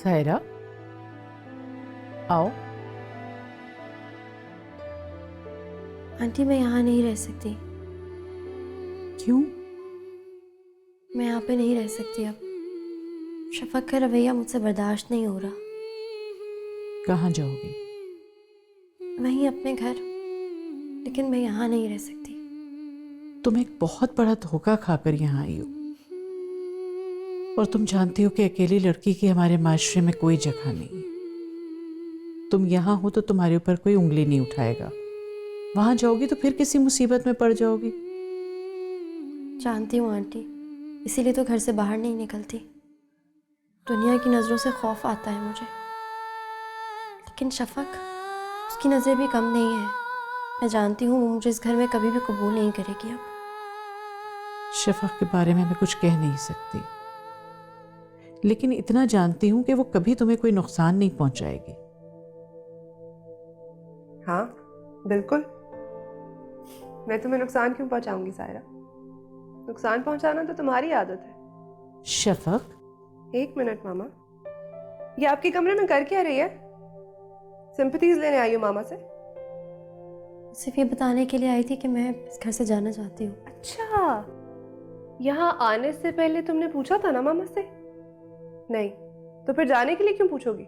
सायरा, आओ। आंटी मैं यहाँ नहीं रह सकती। क्यों? मैं यहाँ पे नहीं रह सकती अब। शफक का रवैया मुझसे बर्दाश्त नहीं हो रहा। कहाँ जाओगी? वहीं अपने घर, लेकिन मैं यहाँ नहीं रह सकती। तुम एक बहुत बड़ा धोखा खाकर यहाँ आई हो, और तुम जानती हो कि अकेली लड़की की हमारे माशरे में कोई जगह नहीं। तुम यहाँ हो तो तुम्हारे ऊपर कोई उंगली नहीं उठाएगा। वहां जाओगी तो फिर किसी मुसीबत में पड़ जाओगी। जानती हूँ आंटी, इसीलिए तो घर से बाहर नहीं निकलती। दुनिया की नज़रों से खौफ आता है मुझे, लेकिन शफक, उसकी नज़रें भी कम नहीं है। मैं जानती हूँ वो मुझे इस घर में कभी भी कबूल नहीं करेगी अब। शफक के बारे में मैं कुछ कह नहीं सकती, लेकिन इतना जानती हूं कि वो कभी तुम्हें कोई नुकसान नहीं पहुंचाएगी। हाँ बिल्कुल, मैं तुम्हें नुकसान क्यों पहुंचाऊंगी सायरा? नुकसान पहुंचाना तो तुम्हारी आदत है। शफक, एक मिनट मामा, ये आपके कमरे में कर क्या रही है? सिंपैथीज लेने आई हो मामा से? सिर्फ ये बताने के लिए आई थी कि मैं इस घर से जाना चाहती हूँ। अच्छा, यहाँ आने से पहले तुमने पूछा था ना मामा से? नहीं, तो फिर जाने के लिए क्यों पूछोगी?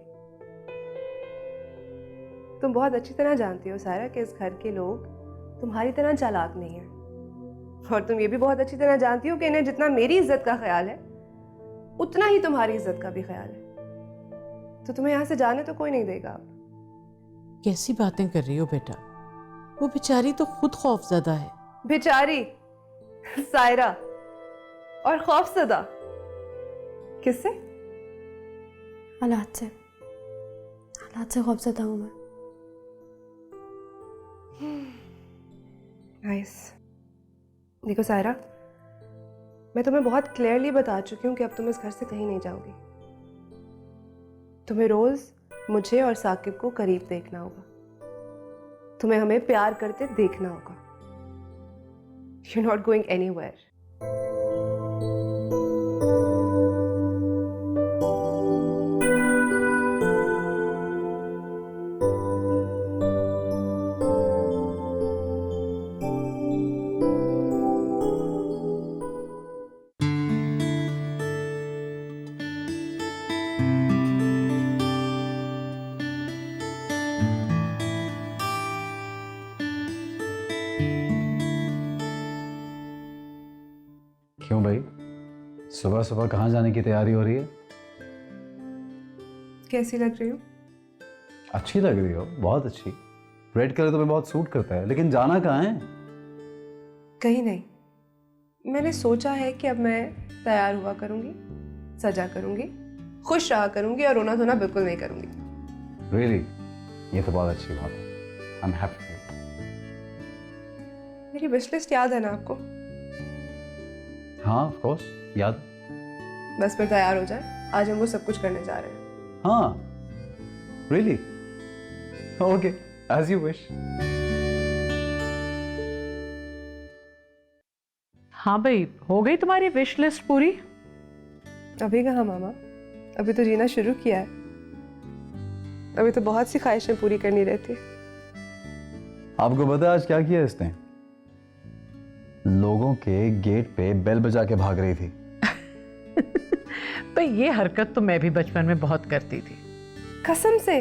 तुम बहुत अच्छी तरह जानती हो सायरा कि इस घर के लोग तुम्हारी तरह चालाक नहीं है, और तुम ये भी बहुत अच्छी तरह जानती हो कि इन्हें जितना मेरी इज्जत का ख्याल है उतना ही तुम्हारी इज्जत का भी ख्याल है। तो तुम्हें यहाँ से जाने तो कोई नहीं देगा। अब कैसी बातें कर रही हो बेटा? वो बेचारी तो खुद खौफजदा है। बेचारी सायरा, और खौफजदा किससे? हालात से खौफज़दा हूँ मैं। नाइस। देखो सायरा, मैं तुम्हें बहुत क्लियरली बता चुकी हूँ कि अब तुम इस घर से कहीं नहीं जाओगी। तुम्हें रोज मुझे और साकिब को करीब देखना होगा। तुम्हें हमें प्यार करते देखना होगा। You're not going anywhere. क्यों भाई, सुबह सुबह कहाँ जाने की तैयारी हो रही है? कैसी लग रही हो? अच्छी लग रही हो, बहुत अच्छी। रेड कलर तुम्हें बहुत सूट करता है, लेकिन जाना कहाँ है? कहीं नहीं। मैंने सोचा है कि अब मैं तैयार हुआ करूंगी, सजा करूंगी, खुश रहा करूंगी और रोना धोना बिल्कुल नहीं करूंगी। रियली? ये तो बहुत अच्छी बात है। I am happy. मेरी विश लिस्ट याद है ना आपको? हाँ ऑफ कोर्स, याद। बस फिर तैयार हो जाए, आज हम वो सब कुछ करने जा रहे हैं। हाँ really? Okay, as you wish. हाँ भाई, हो गई तुम्हारी विश लिस्ट पूरी? अभी कहाँ मामा, अभी तो जीना शुरू किया है। अभी तो बहुत सी ख्वाहिशें पूरी करनी रहती है। आपको पता है आज क्या किया इसने? लोगों के गेट पे बेल बजा के भाग रही थी। भाई ये हरकत तो मैं भी बचपन में बहुत करती थी। कसम से?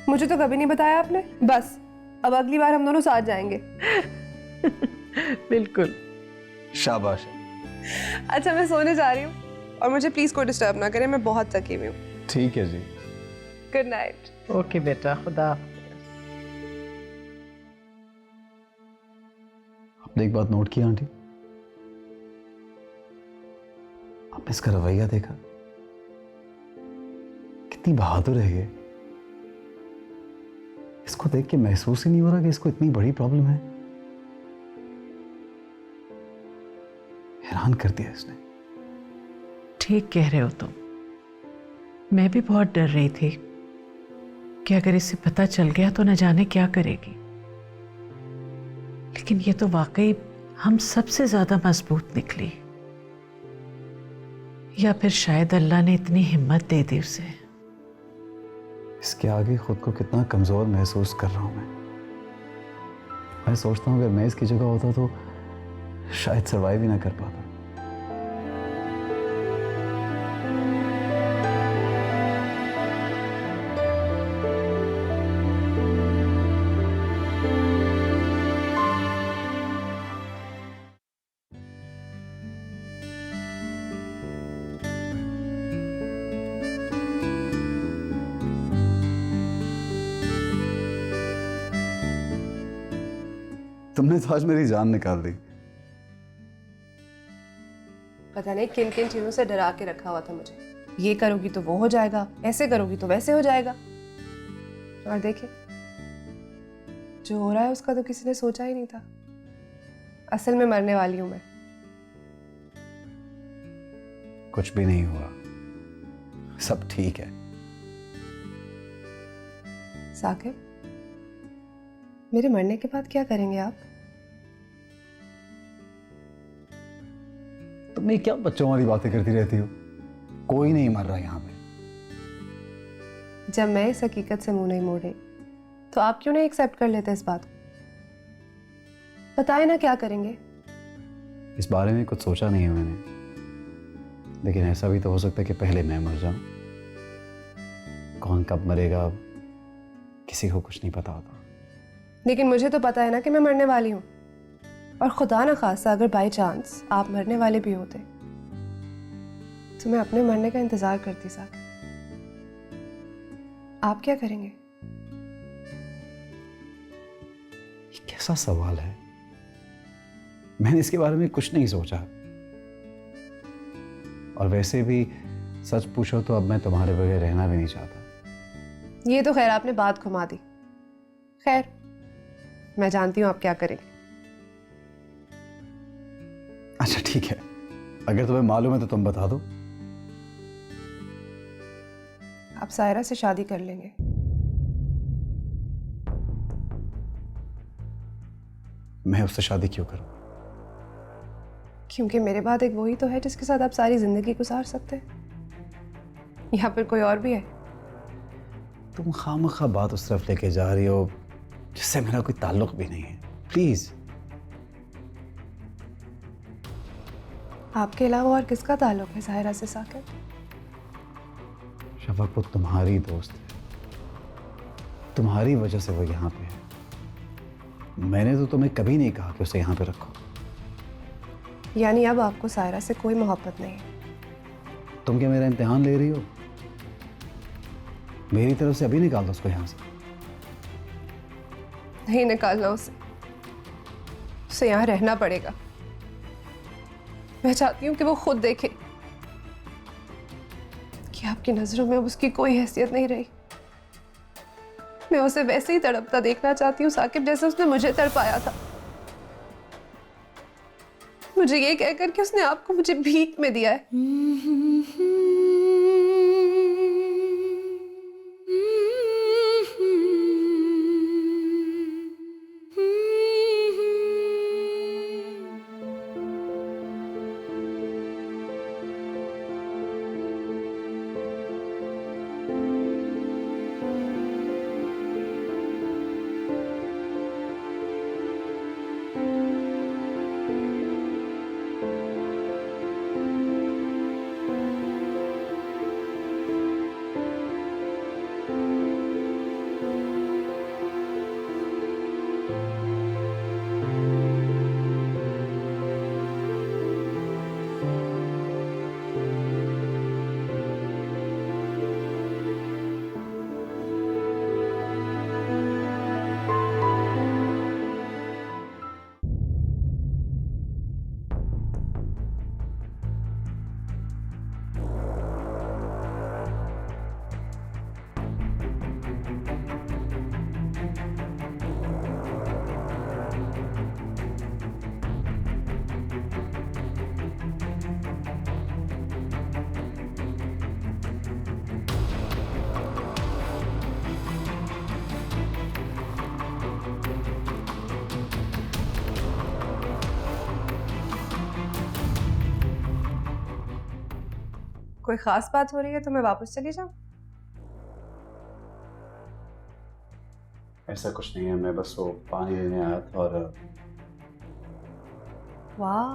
मुझे तो कभी नहीं बताया आपने। बस अब अगली बार हम दोनों साथ जाएंगे। बिल्कुल। शाबाश। अच्छा मैं सोने जा रही हूँ और मुझे प्लीज कोई डिस्टर्ब ना करें, मैं बहुत थकी हुई हूँ। ठीक है जी। Good night. ओके बेटा, खुदा। आपने एक बात नोट की आंटी? आपने इसका रवैया देखा? कितनी बहादुर है ये। इसको देख के महसूस ही नहीं हो रहा कि इसको इतनी बड़ी प्रॉब्लम है। हैरान कर दिया इसने। ठीक कह रहे हो तुम। मैं भी बहुत डर रही थी कि अगर इसे पता चल गया तो न जाने क्या करेगी, लेकिन ये तो वाकई हम सबसे ज्यादा मजबूत निकली। या फिर शायद अल्लाह ने इतनी हिम्मत दे दी उसे इसके आगे खुद को कितना कमज़ोर महसूस कर रहा हूँ मैं सोचता हूँ अगर मैं इसकी जगह होता तो शायद सर्वाइव ही ना कर पाता। तुमने तो आज मेरी जान निकाल दी। पता नहीं किन किन चीज़ों से डरा के रखा हुआ था मुझे। ये करोगी तो वो हो जाएगा, ऐसे करोगी तो वैसे हो जाएगा। और देखिए, जो हो रहा है उसका तो किसी ने सोचा ही नहीं था। असल में मरने वाली हूं मैं। कुछ भी नहीं हुआ, सब ठीक है। साकिब, मेरे मरने के बाद क्या करेंगे आप? तुम ये क्या बच्चों वाली बातें करती रहती हो? कोई नहीं मर रहा यहाँ पे। जब मैं इस हकीकत से मुंह नहीं मोड़े तो आप क्यों नहीं एक्सेप्ट कर लेते इस बात को? बताए ना क्या करेंगे? इस बारे में कुछ सोचा नहीं है मैंने, लेकिन ऐसा भी तो हो सकता है कि पहले मैं मर जाऊं। कौन कब मरेगा किसी को कुछ नहीं पता होता। लेकिन मुझे तो पता है ना कि मैं मरने वाली हूँ। और खुदा न खासा अगर बाई चांस आप मरने वाले भी होते तो मैं अपने मरने का इंतजार करती। साथ आप क्या करेंगे? ये कैसा सवाल है? मैंने इसके बारे में कुछ नहीं सोचा। और वैसे भी सच पूछो तो अब मैं तुम्हारे बगैर रहना भी नहीं चाहता। ये तो खैर आपने बात घुमा दी। खैर, मैं जानती हूँ आप क्या करेंगे। अच्छा ठीक है, अगर तुम्हें मालूम है तो तुम बता दो। आप सायरा से शादी कर लेंगे। मैं उससे शादी क्यों करूं? क्योंकि मेरे बाद एक वही तो है जिसके साथ आप सारी जिंदगी गुजार सकते हैं। या फिर कोई और भी है? तुम खामखा बात उस तरफ लेके जा रही हो जिससे मेरा कोई ताल्लुक भी नहीं है। प्लीज। आपके अलावा और किसका ताल्लुक है सायरा से साकिब? शफक, वो तुम्हारी दोस्त है। तुम्हारी वजह से वो यहाँ पे है। मैंने तो तुम्हें कभी नहीं कहा कि उसे यहाँ पे रखो। यानी अब आपको सायरा से कोई मोहब्बत नहीं है? तुम क्या मेरा इम्तिहान ले रही हो? मेरी तरफ से अभी निकाल दो उसको यहाँ से। नहीं निकालना उसे यहाँ रहना पड़ेगा। मैं चाहती हूँ कि वो खुद देखे कि आपकी नजरों में अब उसकी कोई हैसियत नहीं रही। मैं उसे वैसे ही तड़पता देखना चाहती हूँ साकिब, जैसे उसने मुझे तड़पाया था। मुझे ये कहकर कि उसने आपको मुझे भीख में दिया है। कोई खास बात हो रही है तो मैं वापस चली जाऊं? ऐसा कुछ नहीं है, मैं बस वो पानी लेने आया था और वाह,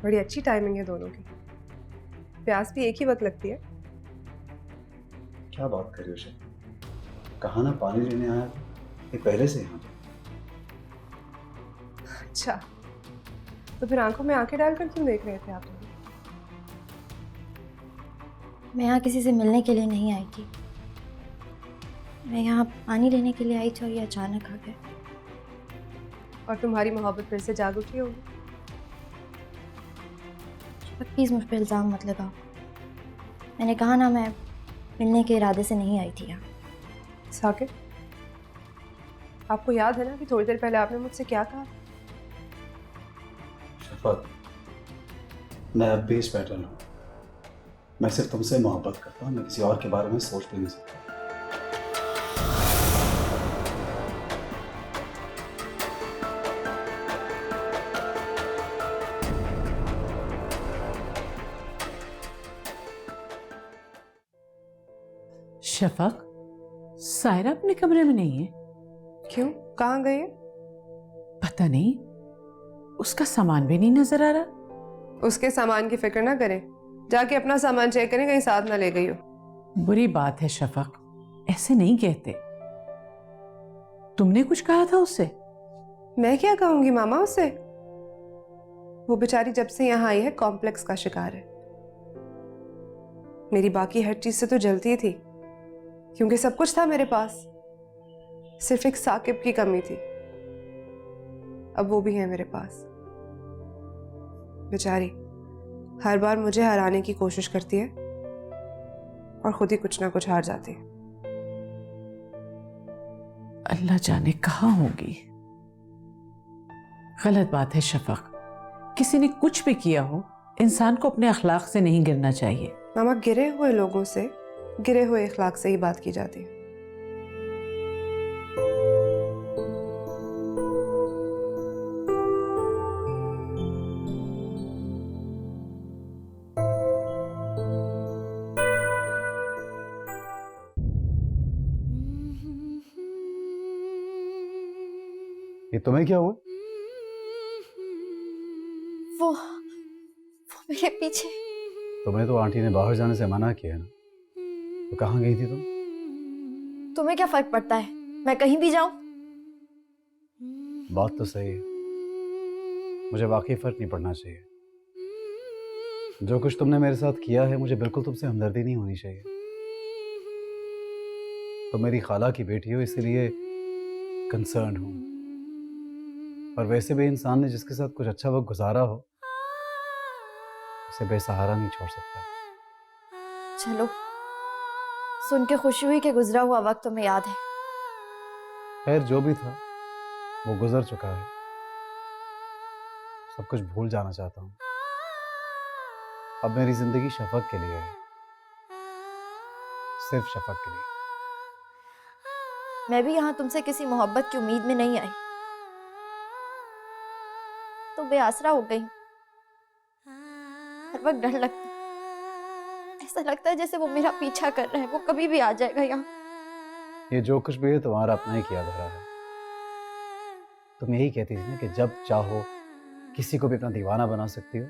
बड़ी अच्छी टाइमिंग है दोनों की। प्यास भी एक ही वक्त लगती है। क्या बात कर रही हो शेफ? कहा ना पानी लेने आया था, ये पहले से यहाँ था। अच्छा, तो फिर आंखों में आंखें डालकर क्यों देख रहे थे आप लोग? मैं यहाँ किसी से मिलने के लिए नहीं आई थी। मैं यहाँ पानी लेने के लिए आई थी और ये अचानक आ गए। और तुम्हारी मोहब्बत फिर से जाग उठी होगी। प्लीज़ मुझ पर इल्ज़ाम मत लगाओ। मैंने कहा ना, मैं मिलने के इरादे से नहीं आई थी यहाँ। साकिब, आपको याद है ना कि थोड़ी देर पहले आपने मुझसे क्या कहा? शफक, मैं अब भी इस पैटर्न हूँ। मैं सिर्फ तुमसे मोहब्बत करता हूँ, मैं किसी और के बारे में सोच भी नहीं सकता। शफक, सायरा अपने कमरे में नहीं है। क्यों, कहाँ गई है? पता नहीं, उसका सामान भी नहीं नजर आ रहा। उसके सामान की फिक्र ना करें, जाके अपना सामान चेक करें, कहीं साथ ना ले गई हो। बुरी बात है शफक, ऐसे नहीं कहते। तुमने कुछ कहा था उससे? मैं क्या कहूंगी मामा उससे? वो बेचारी जब से यहाँ आई है कॉम्प्लेक्स का शिकार है। मेरी बाकी हर चीज से तो जलती थी, क्योंकि सब कुछ था मेरे पास, सिर्फ एक साकिब की कमी थी। अब वो भी है मेरे पास। बेचारी हर बार मुझे हराने की कोशिश करती है और खुद ही कुछ ना कुछ हार जाती है। अल्लाह जाने कहाँ होगी। गलत बात है शफक, किसी ने कुछ भी किया हो, इंसान को अपने अखलाक से नहीं गिरना चाहिए। मामा, गिरे हुए लोगों से गिरे हुए इखलाक से ही बात की जाती है। ये तुम्हें क्या हुआ? वो मेरे पीछे। तुम्हें तो आंटी ने बाहर जाने से मना किया ना, तो कहाँ गई थी तुम? तुम्हें क्या फर्क पड़ता है, मैं कहीं भी जाऊं? बात तो सही है, मुझे वाकई फर्क नहीं पड़ना चाहिए। जो कुछ तुमने मेरे साथ किया है, मुझे बिल्कुल तुमसे हमदर्दी नहीं होनी चाहिए। तुम मेरी खाला की बेटी हो, इसीलिए कंसर्न हूं। और वैसे भी इंसान ने जिसके साथ कुछ अच्छा वक्त गुजारा हो, उसे बेसहारा नहीं छोड़ सकता। चलो, सुन के खुशी हुई कि गुजरा हुआ वक्त तुम्हें याद है। खैर, जो भी था वो गुजर चुका है। सब कुछ भूल जाना चाहता हूँ। अब मेरी जिंदगी शफक के लिए है, सिर्फ शफक के लिए। मैं भी यहाँ तुमसे किसी मोहब्बत की उम्मीद में नहीं आई, तो बेआसरा हो गई। हर वक्त डर लगता है, ऐसा लगता है जैसे वो मेरा पीछा कर रहा है, वो कभी भी आ जाएगा यहाँ। ये जो कुछ भी है तुम्हारा अपना ही किया धरा है। तुम यही कहती थी ना कि जब चाहो किसी को भी अपना दीवाना बना सकती हो,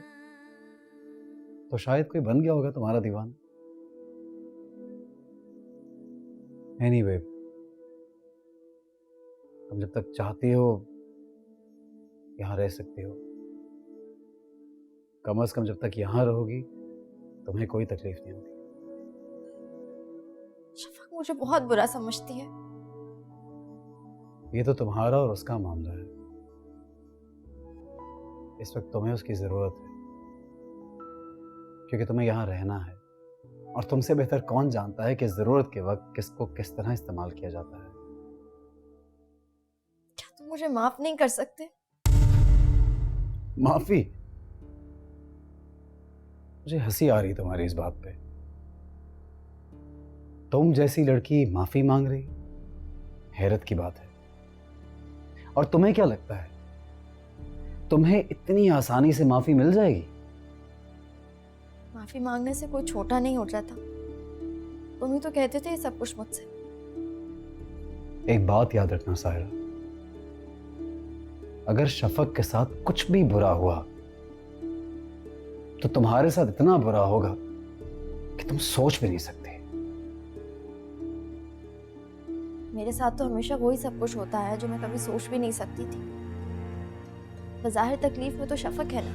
तो शायद कोई बन गया होगा तुम्हारा दीवाना। एनीवे, तुम जब तक चाहती हो यहां रह सकती हो। कम से कम जब तक यहां रहोगी तुम्हें कोई तकलीफ नहीं होगी। शफक मुझे बहुत बुरा समझती है। ये तो तुम्हारा और उसका मामला है। इस वक्त तुम्हें उसकी जरूरत है, क्योंकि तुम्हें यहां रहना है। और तुमसे बेहतर कौन जानता है कि जरूरत के वक्त किसको किस तरह इस्तेमाल किया जाता है। क्या तुम मुझे माफ नहीं कर सकते? माफी? मुझे हंसी आ रही तुम्हारी इस बात पे। तुम जैसी लड़की माफी मांग रही, हैरत की बात है। और तुम्हें क्या लगता है तुम्हें इतनी आसानी से माफी मिल जाएगी? माफी मांगने से कोई छोटा नहीं हो जाता। तुम ही तो कहते थे ये सब कुछ मुझसे। एक बात याद रखना सायरा, अगर शफक के साथ कुछ भी बुरा हुआ तो तुम्हारे साथ इतना बुरा होगा कि तुम सोच भी नहीं सकते। मेरे साथ तो हमेशा वही सब कुछ होता है जो मैं कभी सोच भी नहीं सकती थी। बज़ाहिर तकलीफ में तो शफक है ना,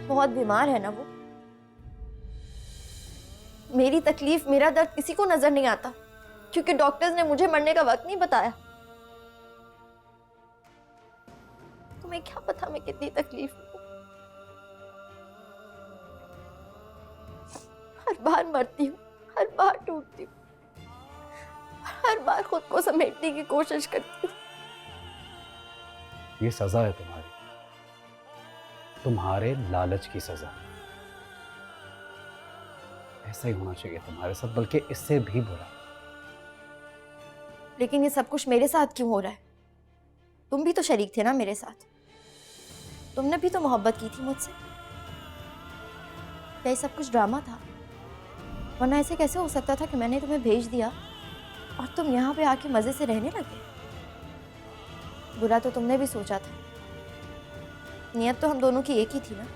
बहुत बीमार है ना वो। मेरी तकलीफ, मेरा दर्द किसी को नजर नहीं आता क्योंकि डॉक्टर्स ने मुझे मरने का वक्त नहीं बताया। तुम्हें क्या पता मैं कितनी तकलीफ में हूं। हर बार मरती हूँ, हर बार टूटती हूँ, हर बार खुद को समेटने की कोशिश करती हूँ। ये सजा है तुम्हारी, तुम्हारे लालच की सजा। ऐसा ही होना चाहिए तुम्हारे साथ, बल्कि इससे भी बुरा। लेकिन ये सब कुछ मेरे साथ क्यों हो रहा है? तुम भी तो शरीक थे ना मेरे साथ, तुमने भी तो मोहब्बत की थी मुझसे। क्या ये सब कुछ ड्रामा था? वरना ऐसे कैसे हो सकता था कि मैंने तुम्हें भेज दिया और तुम यहाँ पे आके मजे से रहने लगे? बुरा तो तुमने भी सोचा था, नियत तो हम दोनों की एक ही थी ना।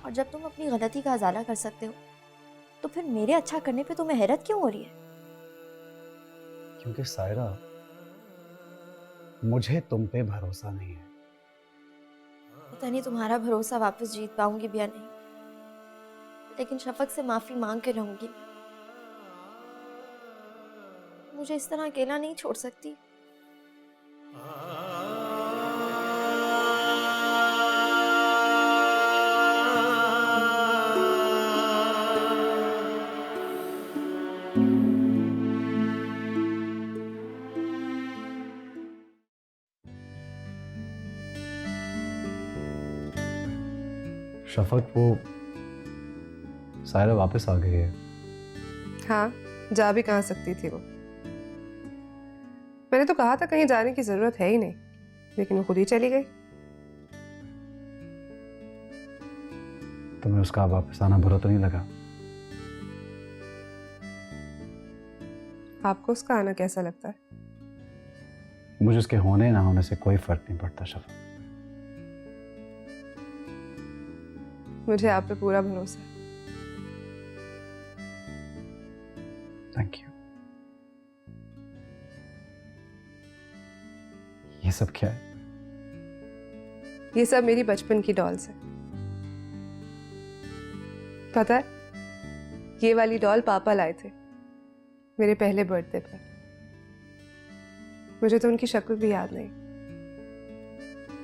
और जब तुम अपनी गलती का अजाला कर सकते हो तो फिर मेरे अच्छा करने पे तुम्हें हैरत क्यों हो रही है? क्योंकि सायरा, मुझे तुम पे भरोसा नहीं है। पता नहीं तुम्हारा भरोसा वापस जीत पाऊंगी भी या नहीं, लेकिन शफक से माफी मांग के रहूंगी। मुझे इस तरह अकेला नहीं छोड़ सकती। शफक, वो सायरा वापस आ गई है। हाँ, जा भी कहाँ सकती थी वो। मैंने तो कहा था कहीं जाने की जरूरत है ही नहीं, लेकिन वो खुद ही चली गई। तुम्हें उसका वापस आना बुरा तो नहीं लगा? आपको उसका आना कैसा लगता है? मुझे उसके होने ना होने से कोई फर्क नहीं पड़ता शफक। मुझे आप पे पूरा भरोसा है। Thank you. ये सब क्या है? ये सब मेरी बचपन की डॉल्स है। पता है, ये वाली डॉल पापा लाए थे मेरे पहले बर्थडे पर। मुझे तो उनकी शक्ल भी याद नहीं,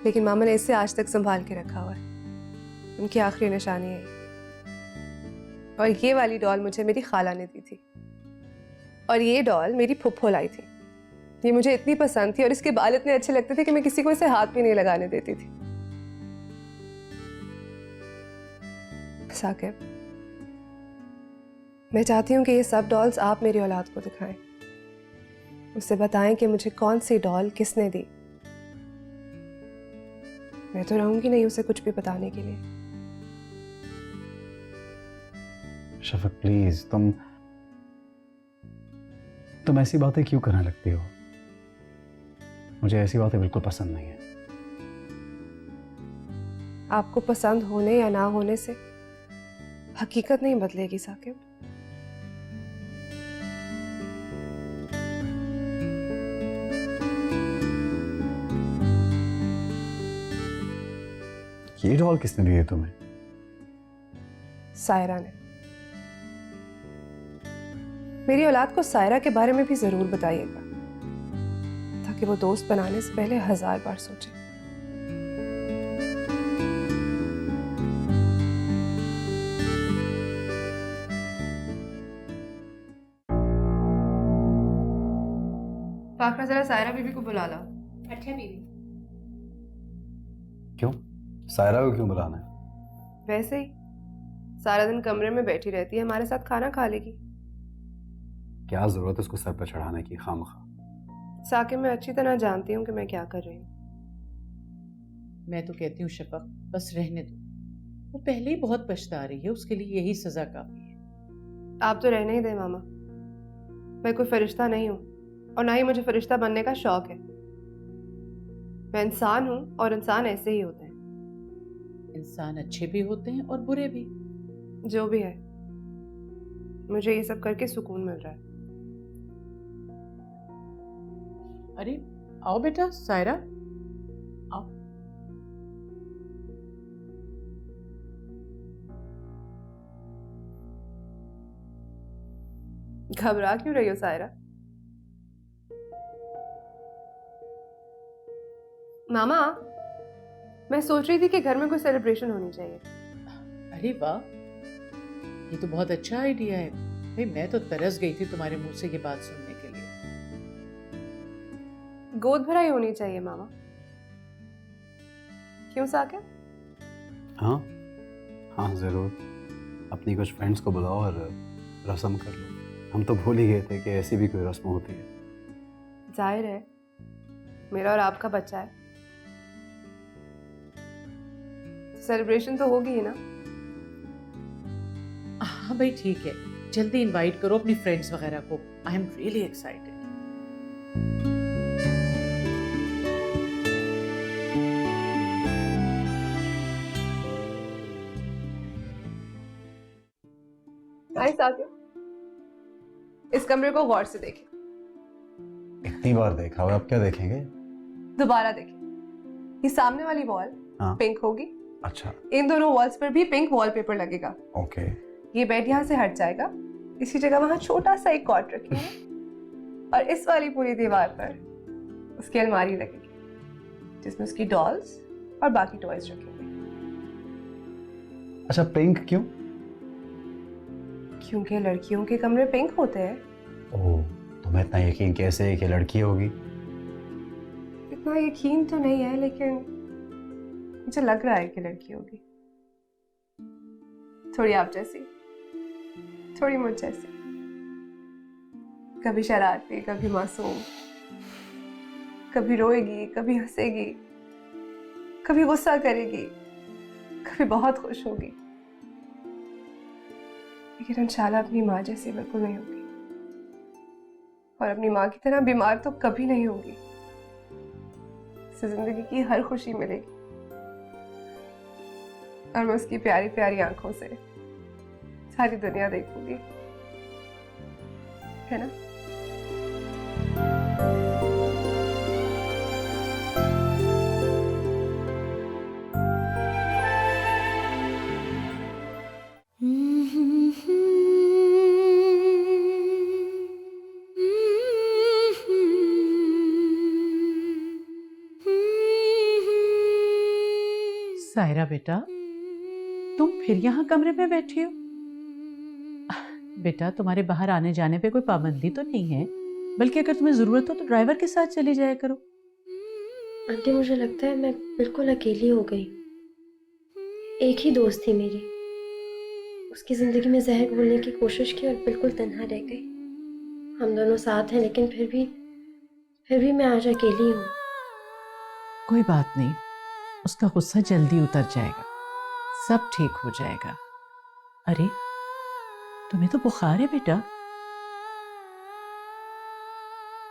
लेकिन मामा ने इसे आज तक संभाल के रखा हुआ है। उनकी आखिरी निशानी है ये। और ये वाली डॉल मुझे मेरी खाला ने दी थी, और ये डॉल मेरी फुफ्फो लाई थी। ये मुझे इतनी पसंद थी और इसके बाल इतने अच्छे लगते थे कि मैं किसी को इसे हाथ भी नहीं लगाने देती थी। साकिब, मैं चाहती हूँ कि ये सब डॉल्स आप मेरी औलाद को दिखाएं, उससे बताएं कि मुझे कौन सी डॉल किसने दी। मैं तो रहूंगी नहीं उसे कुछ भी बताने के लिए। शफक प्लीज, तुम ऐसी बातें क्यों करने लगती हो? मुझे ऐसी बातें बिल्कुल पसंद नहीं है। आपको पसंद होने या ना होने से हकीकत नहीं बदलेगी साकिब। ये डॉल किसने दी है तुम्हें? सायरा ने। मेरी औलाद को सायरा के बारे में भी जरूर बताइएगा, ताकि वो दोस्त बनाने से पहले 1000 बार सोचे। फाखरा, जरा सायरा बीबी को बुला ला। अच्छा बीवी। क्यों? सायरा को क्यों बुलाना है? वैसे ही सारा दिन कमरे में बैठी रहती है, हमारे साथ खाना खा लेगी। क्या जरूरत है उसको सर पर चढ़ाने की खामखा? साकिब, मैं अच्छी तरह जानती हूँ कि मैं क्या कर रही हूँ। मैं तो कहती हूँ शफक, बस रहने दो। वो पहले ही बहुत पछता रही है, उसके लिए यही सजा काफी है। आप तो रहने ही दें मामा। मैं कोई फरिश्ता नहीं हूँ, और ना ही मुझे फरिश्ता बनने का शौक है। मैं इंसान हूँ और इंसान ऐसे ही होते हैं। इंसान अच्छे भी होते हैं और बुरे भी। जो भी है, मुझे ये सब करके सुकून मिल रहा है। अरे आओ बेटा, सायरा आओ। घबरा क्यों रही हो सायरा? मामा, मैं सोच रही थी कि घर में कोई सेलिब्रेशन होनी चाहिए। अरे वाह, ये तो बहुत अच्छा आइडिया है भाई। मैं तो तरस गई थी तुम्हारे मुंह से ये बात सुनने के लिए। गोद भराई होनी चाहिए मामा। क्यों साकिब? हाँ हाँ ज़रूर, अपनी कुछ फ्रेंड्स को बुलाओ और रस्म कर लो। हम तो भूल ही गए थे कि ऐसी भी कोई रस्म होती है। जाहिर है, मेरा और आपका बच्चा है, सेलिब्रेशन तो होगी ही ना। हाँ भाई ठीक है, जल्दी इनवाइट करो अपनी फ्रेंड्स वगैरह को। I am really excited. Hi Saqib, इस कमरे को गौर से देखें। इतनी बार देखा हुआ, अब क्या देखेंगे? दोबारा देखें। ये सामने वाली वॉल हाँ। पिंक होगी। अच्छा इन दोनों वॉल्स पर भी पिंक वॉलपेपर लगेगा। ओके। ये बेड यहाँ से हट जाएगा, इसी जगह वहां छोटा सा एक कॉट रखेंगे और इस वाली पूरी दीवार पर उसकी अलमारी लगेगी जिसमें उसकी डॉल्स और बाकी टॉयज रखेंगे। अच्छा पिंक क्यों? क्योंकि लड़कियों के कमरे पिंक होते हैं। ओह, तुम्हें इतना यकीन कैसे है कि लड़की होगी? इतना यकीन तो नहीं है, लेकिन मुझे लग रहा है कि लड़की होगी। थोड़ी आप जैसी, थोड़ी मुझ जैसी, कभी शरारती, कभी मासूम, कभी रोएगी, कभी हंसेगी, कभी गुस्सा करेगी, कभी बहुत खुश होगी, लेकिन इंशाल्लाह अपनी माँ जैसी बिल्कुल नहीं होगी। और अपनी माँ की तरह बीमार तो कभी नहीं होगी। उसे जिंदगी की हर खुशी मिलेगी और मैं उसकी प्यारी प्यारी आंखों से सारी दुनिया देखूंगी, है ना? सायरा बेटा, तुम फिर यहाँ कमरे में बैठी हो? बेटा, तुम्हारे बाहर आने जाने पे कोई पाबंदी तो नहीं है, बल्कि अगर तुम्हें जरूरत हो तो ड्राइवर के साथ चली जाया करो। आंटी, मुझे लगता है मैं बिल्कुल अकेली हो गई। एक ही दोस्त थी मेरी, उसकी ज़िंदगी में जहर घोलने की कोशिश की और बिल्कुल तन्हा रह गई। हम दोनों साथ हैं, लेकिन फिर भी मैं आज अकेली हूँ। कोई बात नहीं, उसका गुस्सा जल्दी उतर जाएगा, सब ठीक हो जाएगा। अरे, तुम्हें तो बुखार है बेटा।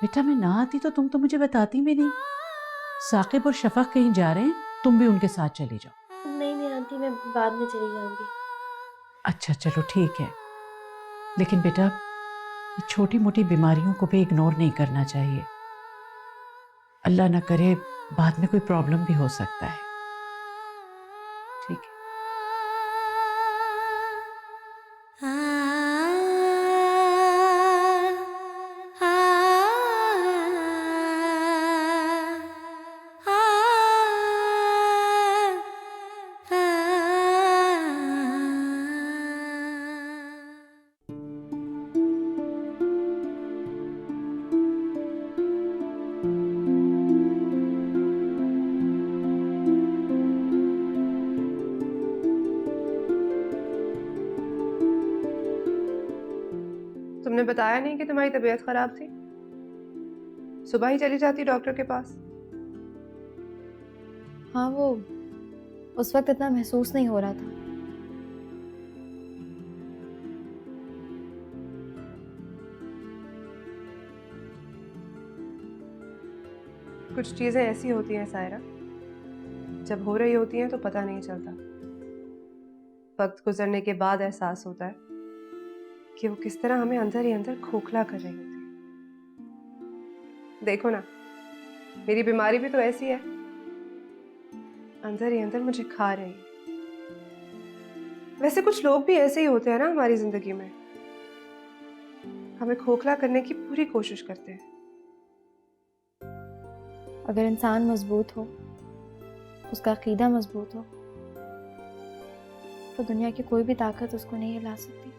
बेटा, मैं ना आती तो तुम तो मुझे बताती भी नहीं। साकिब और शफक कहीं जा रहे हैं, तुम भी उनके साथ चली जाओ। नहीं आंटी, मैं बाद में चली जाऊंगी। अच्छा चलो ठीक है, लेकिन बेटा छोटी मोटी बीमारियों को भी इग्नोर नहीं करना चाहिए। अल्लाह ना करे बाद में कोई प्रॉब्लम भी हो सकता है। ठीक है। तुमने बताया नहीं कि तुम्हारी तबीयत खराब थी? सुबह ही चली जाती डॉक्टर के पास। हाँ, वो उस वक्त इतना महसूस नहीं हो रहा था। कुछ चीज़ें ऐसी होती हैं सायरा, जब हो रही होती हैं तो पता नहीं चलता, वक्त गुजरने के बाद एहसास होता है कि वो किस तरह हमें अंदर ही अंदर खोखला कर रही होती है। देखो ना, मेरी बीमारी भी तो ऐसी है, अंदर ही अंदर मुझे खा रही है। वैसे कुछ लोग भी ऐसे ही होते हैं ना हमारी जिंदगी में, हमें खोखला करने की पूरी कोशिश करते हैं। अगर इंसान मजबूत हो, उसका अकीदा मजबूत हो, तो दुनिया की कोई भी ताकत उसको नहीं हिला सकती।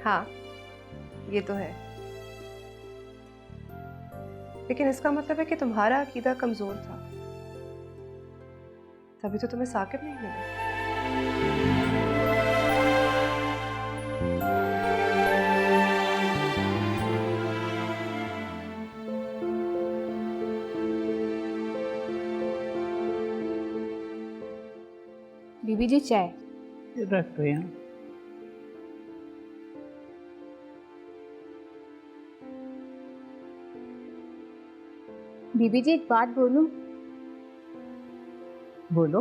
हाँ, ये तो है, लेकिन इसका मतलब है कि तुम्हारा अकीदा कमजोर था, तभी तो तुम्हें साकिब नहीं मिला। बीबी जी चाय। रख दो यहाँ। बीबी जी एक बात बोलूं? बोलो।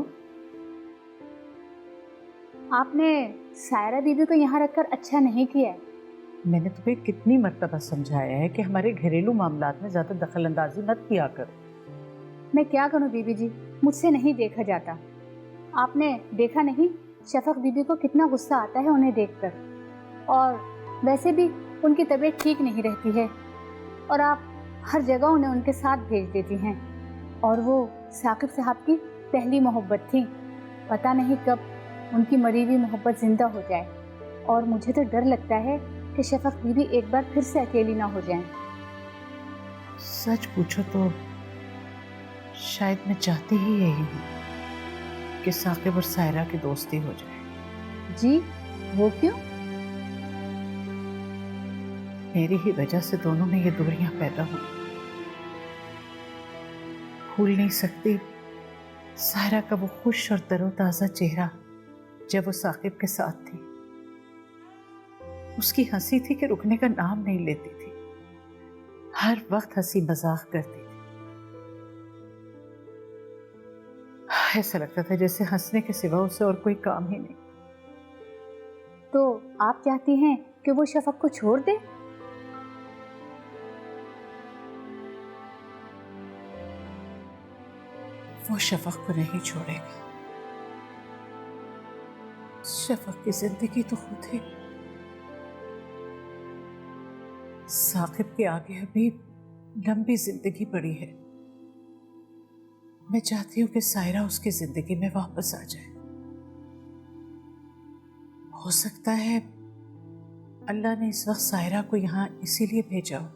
आपने सायरा बीबी को यहाँ रखकर अच्छा नहीं किया है। मैंने तुम्हें कितनी मर्तबा समझाया है कि हमारे घरेलू मामलात में ज़्यादा दखल अंदाजी मत किया करो। मैं क्या करूं बीबी जी, मुझसे नहीं देखा जाता। आपने देखा नहीं शफक बीबी को कितना गुस्सा आता है उन्हें देखकर, और वैसे भी उनकी तबीयत ठीक नहीं रहती है, और आप हर जगह उन्हें उनके साथ भेज देती हैं। और वो साकिब साहब की पहली मोहब्बत थी, पता नहीं कब उनकी मरी हुई मोहब्बत जिंदा हो जाए, और मुझे तो डर लगता है कि शफक बीबी एक बार फिर से अकेली ना हो जाएं। सच पूछो तो शायद मैं चाहती ही यही हूँ कि साकिब और सायरा की दोस्ती हो जाए। जी, वो क्यों? मेरी ही वजह से दोनों में ये दूरियां पैदा हुई। भूल नहीं सकती सायरा का वो खुश और तरोताज़ा चेहरा जब वो साकिब के साथ थी। उसकी हंसी थी कि रुकने का नाम नहीं लेती थी, हर वक्त हंसी मजाक करती थी। ऐसा लगता था जैसे हंसने के सिवा उसे और कोई काम ही नहीं। तो आप चाहती हैं कि वो शफक को छोड़ दे? वो शफक को नहीं छोड़ेगा। शफक की जिंदगी तो खुद है। साकिब के आगे अभी लंबी जिंदगी पड़ी है। मैं चाहती हूँ कि सायरा उसकी जिंदगी में वापस आ जाए। हो सकता है अल्लाह ने इस वक्त सायरा को यहाँ इसीलिए भेजा हो।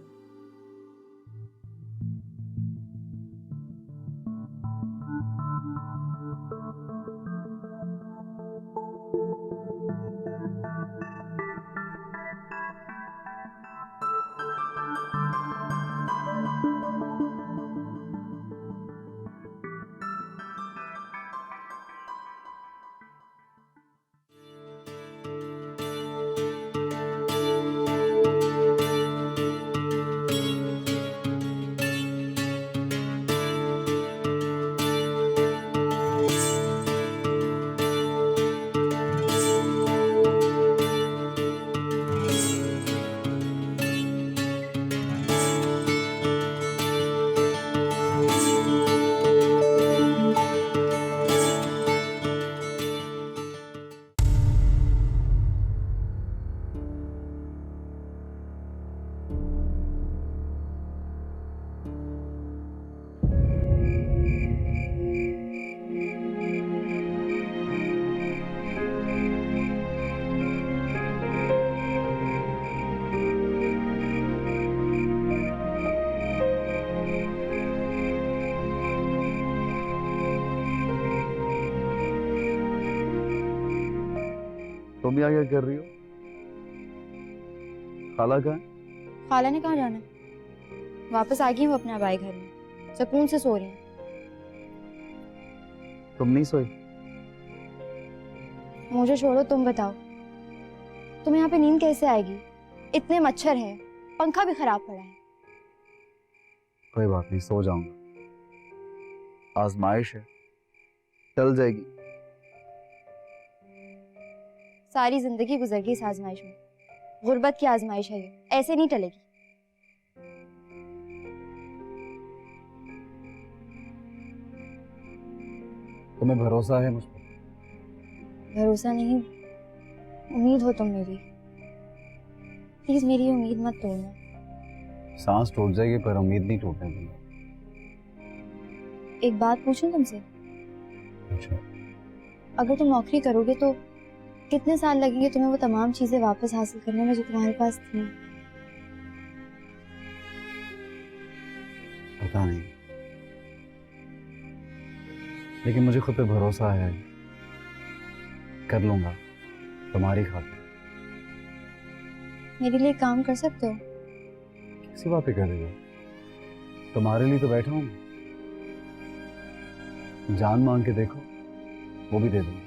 तुम यहाँ क्या कर रही हो? खाला कहाँ है? खाला ने कहाँ जाना है? वापस आ गई हूँ अपने आबाई घर में, सुकून से सो रही हूँ। तुम नहीं सोई? मुझे छोड़ो, तुम बताओ, तुम्हें यहाँ पे नींद कैसे आएगी? इतने मच्छर हैं, पंखा भी खराब पड़ा है। कोई बात नहीं, सो जाऊंगा। आजमाइश है, टल जाएगी। सारी जिंदगी गुजर गई इस आजमाइश में। गुर्बत की आजमाइश है ये, ऐसे नहीं टलेगी। तुम्हें भरोसा है मुझ पर? भरोसा नहीं, उम्मीद हो तुम मेरी। प्लीज मेरी उम्मीद मत तोड़ना। सांस टूट जाएगी पर उम्मीद नहीं टूटने दूंगा। एक बात पूछूं तुमसे? पूछो। अगर तुम नौकरी करोगे तो कितने साल लगेंगे तुम्हें वो तमाम चीजें वापस हासिल करने में जो तुम्हारे पास थी? पता नहीं, लेकिन मुझे खुद पे भरोसा है, कर लूंगा तुम्हारी खातिर। मेरे लिए काम कर सकते हो? किसी बात पे कर रही हो? तुम्हारे लिए तो बैठा हूं। जान मांग के देखो, वो भी दे दूंगा।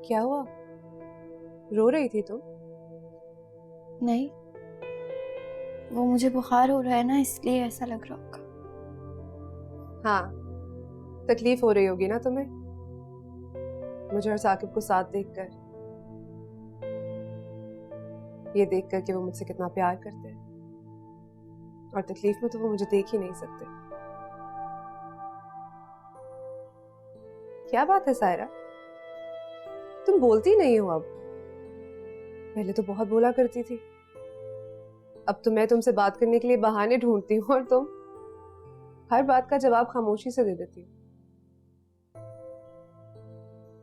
क्या हुआ? रो रही थी तुम? नहीं, वो मुझे बुखार हो रहा है ना, इसलिए ऐसा लग रहा होगा। हाँ, तकलीफ हो रही होगी ना तुम्हें, मुझे और साकिब को साथ देखकर, ये देखकर कि वो मुझसे कितना प्यार करते हैं, और तकलीफ में तो वो मुझे देख ही नहीं सकते। क्या बात है सायरा, तुम बोलती नहीं हो अब? पहले तो बहुत बोला करती थी। अब तो मैं तुमसे बात करने के लिए बहाने ढूंढती हूँ और तुम हर बात का जवाब खामोशी से दे देती हो।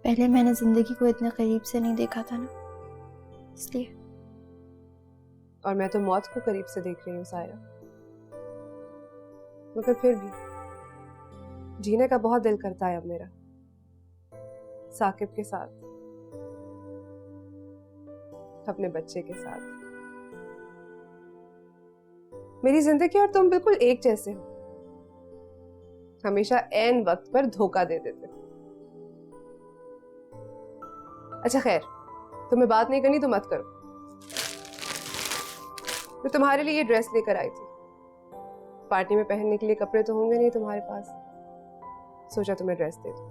पहले मैंने जिंदगी को इतने करीब से नहीं देखा था ना, इसलिए। और मैं तो मौत को करीब से देख रही हूँ सायरा, मगर फिर भी जीने का बहुत दिल करता है अब मेरा, साकिब के साथ, अपने बच्चे के साथ। मेरी जिंदगी और तुम बिल्कुल एक जैसे हो, हमेशा ऐन वक्त पर धोखा दे देते हो। अच्छा खैर, तुम्हें बात नहीं करनी तो मत करो। मैं तुम्हारे लिए ये ड्रेस लेकर आई थी, पार्टी में पहनने के लिए कपड़े तो होंगे नहीं तुम्हारे पास, सोचा तुम्हें ड्रेस दे दूं।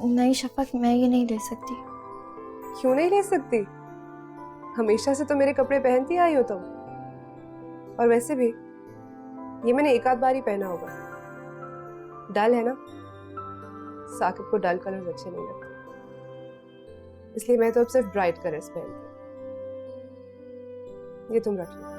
नहीं शफक, मैं ये नहीं ले सकती। क्यों नहीं ले सकती? हमेशा से तो मेरे कपड़े पहनती आई हो तुम, और वैसे भी ये मैंने एक आध बार ही पहना होगा। डल है ना, साकिब को डल कलर्स अच्छे नहीं लगते, इसलिए मैं तो अब सिर्फ ब्राइट कलर्स पहनती हूँ। ये तुम रख लो।